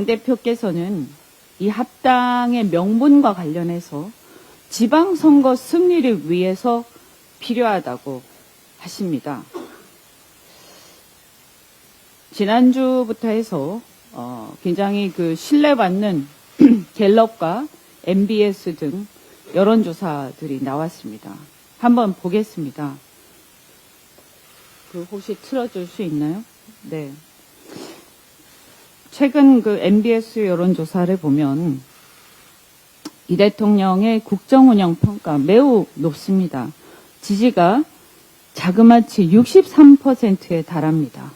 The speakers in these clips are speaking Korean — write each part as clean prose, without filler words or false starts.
당대표께서는 이 합당의 명분과 관련해서 지방선거 승리를 위해서 필요하다고 하십니다. 지난주부터 해서 굉장히 그 신뢰받는 갤럽과 MBS 등 여론조사들이 나왔습니다. 한번 보겠습니다. 그 혹시 틀어줄 수 있나요? 네. 최근 그 MBS 여론조사를 보면 이 대통령의 국정운영 평가 매우 높습니다. 지지가 자그마치 63%에 달합니다.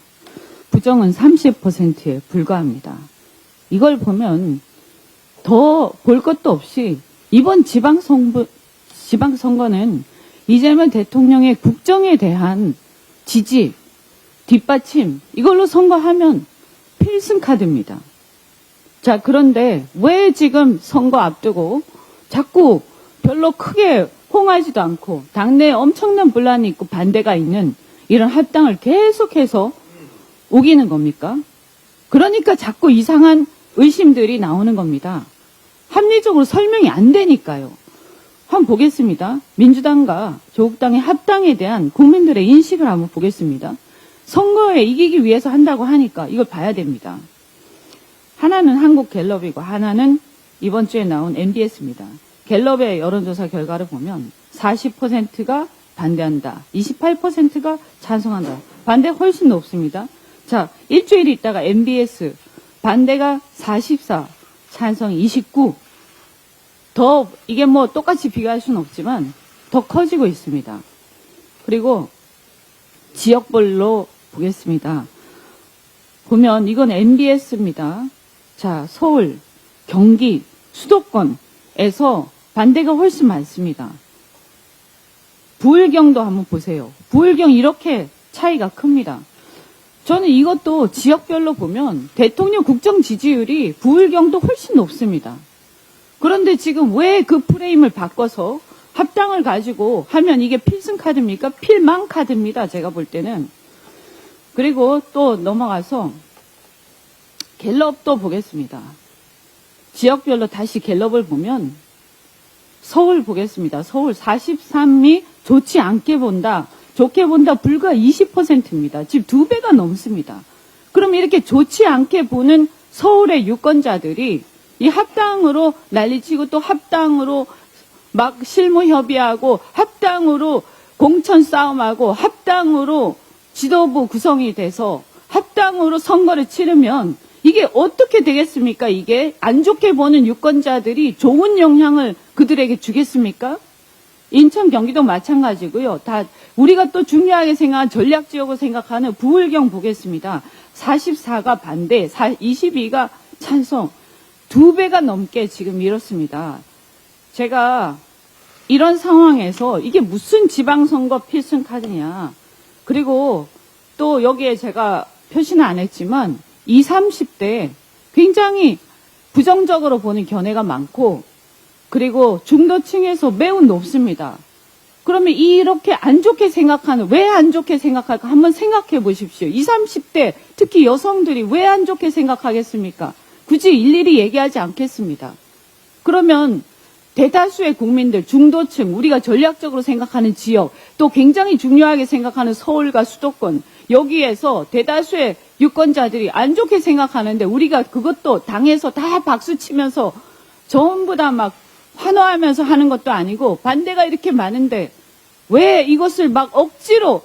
부정은 30%에 불과합니다. 이걸 보면 더 볼 것도 없이 이번 지방선거는 이재명 대통령의 국정에 대한 지지, 뒷받침 이걸로 선거하면 필승카드입니다. 자, 그런데 왜 지금 선거 앞두고 자꾸 별로 크게 홍하지도 않고 당내에 엄청난 분란이 있고 반대가 있는 이런 합당을 계속해서 우기는 겁니까? 그러니까 자꾸 이상한 의심들이 나오는 겁니다. 합리적으로 설명이 안 되니까요. 한번 보겠습니다. 민주당과 조국당의 합당에 대한 국민들의 인식을 한번 보겠습니다. 선거에 이기기 위해서 한다고 하니까 이걸 봐야 됩니다. 하나는 한국갤럽이고 하나는 이번 주에 나온 MBS입니다. 갤럽의 여론조사 결과를 보면 40%가 반대한다. 28%가 찬성한다. 반대 훨씬 높습니다. 자, 일주일 있다가 MBS 반대가 44, 찬성 29. 더 이게 뭐 똑같이 비교할 수는 없지만 더 커지고 있습니다. 그리고 지역별로 보겠습니다. 보면 이건 MBS입니다. 자, 서울, 경기, 수도권에서 반대가 훨씬 많습니다. 부울경도 한번 보세요. 부울경 이렇게 차이가 큽니다. 저는 이것도 지역별로 보면 대통령 국정 지지율이 부울경도 훨씬 높습니다. 그런데 지금 왜 그 프레임을 바꿔서 합당을 가지고 하면 이게 필승카드입니까? 필망카드입니다. 제가 볼 때는. 그리고 또 넘어가서 갤럽도 보겠습니다. 지역별로 다시 갤럽을 보면 서울 보겠습니다. 서울 43이 좋지 않게 본다. 좋게 본다 불과 20%입니다. 지금 2배가 넘습니다. 그럼 이렇게 좋지 않게 보는 서울의 유권자들이 이 합당으로 난리치고 또 합당으로 막 실무협의하고 합당으로 공천 싸움하고 합당으로 지도부 구성이 돼서 합당으로 선거를 치르면 이게 어떻게 되겠습니까? 이게 안 좋게 보는 유권자들이 좋은 영향을 그들에게 주겠습니까? 인천, 경기도 마찬가지고요. 다 우리가 또 중요하게 생각한 전략지역으로 생각하는 부울경 보겠습니다. 44가 반대, 22가 찬성. 2배가 넘게 지금 이렇습니다. 제가 이런 상황에서 이게 무슨 지방선거 필승카드냐. 그리고 또 여기에 제가 표시는 안 했지만 20, 30대 굉장히 부정적으로 보는 견해가 많고 그리고 중도층에서 매우 높습니다. 그러면 이렇게 안 좋게 생각하는, 왜 안 좋게 생각할까 한번 생각해 보십시오. 20, 30대 특히 여성들이 왜 안 좋게 생각하겠습니까? 굳이 일일이 얘기하지 않겠습니다. 그러면 대다수의 국민들, 중도층, 우리가 전략적으로 생각하는 지역, 또 굉장히 중요하게 생각하는 서울과 수도권, 여기에서 대다수의 유권자들이 안 좋게 생각하는데 우리가 그것도 당에서 다 박수 치면서 전부 다 막 환호하면서 하는 것도 아니고 반대가 이렇게 많은데 왜 이것을 막 억지로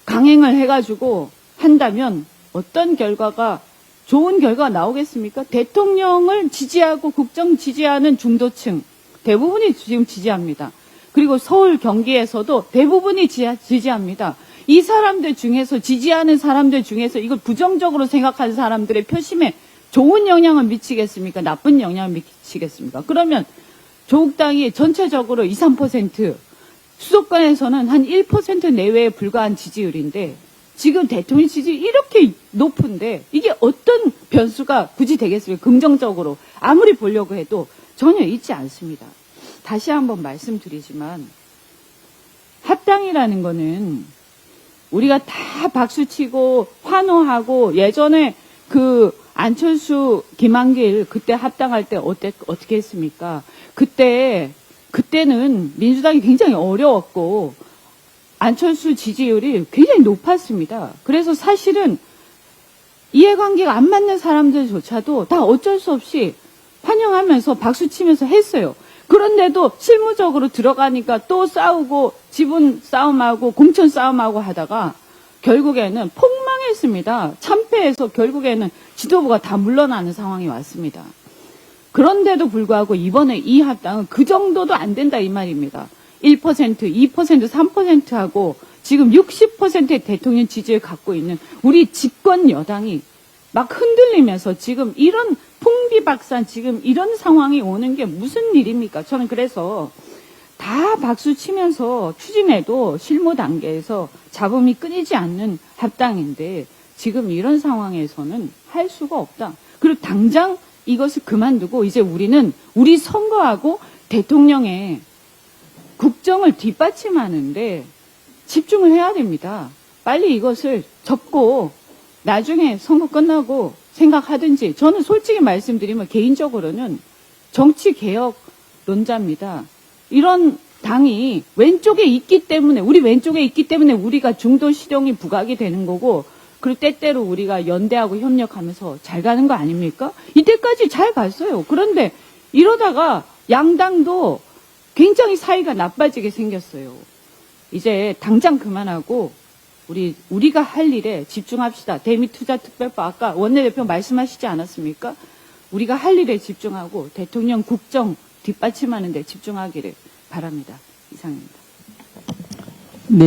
강행을 해가지고 한다면 어떤 결과가 좋은 결과가 나오겠습니까? 대통령을 지지하고 국정 지지하는 중도층 대부분이 지금 지지합니다. 그리고 서울 경기에서도 대부분이 지지합니다. 이 사람들 중에서 지지하는 사람들 중에서 이걸 부정적으로 생각하는 사람들의 표심에 좋은 영향을 미치겠습니까? 나쁜 영향을 미치겠습니까? 그러면 조국당이 전체적으로 2, 3%, 수도권에서는 한 1% 내외에 불과한 지지율인데 지금 대통령 지지율이 이렇게 높은데 이게 어떤 변수가 굳이 되겠습니까? 긍정적으로 아무리 보려고 해도 전혀 있지 않습니다. 다시 한번 말씀드리지만 합당이라는 거는 우리가 다 박수치고 환호하고 예전에 그 안철수, 김한길 그때 합당할 때 어떻게 했습니까? 그때는 민주당이 굉장히 어려웠고 안철수 지지율이 굉장히 높았습니다. 그래서 사실은 이해관계가 안 맞는 사람들조차도 다 어쩔 수 없이 환영하면서 박수치면서 했어요. 그런데도 실무적으로 들어가니까 또 싸우고 지분 싸움하고 공천 싸움하고 하다가 결국에는 폭망했습니다. 참패해서 결국에는 지도부가 다 물러나는 상황이 왔습니다. 그런데도 불구하고 이번에 이 합당은 그 정도도 안 된다 이 말입니다. 1%, 2%, 3%하고 지금 60%의 대통령 지지를 갖고 있는 우리 집권 여당이 막 흔들리면서 지금 이런 풍비박산 지금 이런 상황이 오는 게 무슨 일입니까? 저는 그래서 다 박수 치면서 추진해도 실무 단계에서 잡음이 끊이지 않는 합당인데 지금 이런 상황에서는 할 수가 없다. 그리고 당장 이것을 그만두고 이제 우리는 우리 선거하고 대통령의 국정을 뒷받침하는데 집중을 해야 됩니다. 빨리 이것을 접고 나중에 선거 끝나고 생각하든지. 저는 솔직히 말씀드리면 개인적으로는 정치개혁론자입니다. 이런 당이 왼쪽에 있기 때문에 우리 왼쪽에 있기 때문에 우리가 중도 실용이 부각이 되는 거고 그리고 때때로 우리가 연대하고 협력하면서 잘 가는 거 아닙니까? 이때까지 잘 갔어요. 그런데 이러다가 양당도 굉장히 사이가 나빠지게 생겼어요. 이제 당장 그만하고 우리가 할 일에 집중합시다. 대미투자특별법 아까 원내대표 말씀하시지 않았습니까? 우리가 할 일에 집중하고 대통령 국정 뒷받침하는 데 집중하기를 바랍니다. 이상입니다. 네.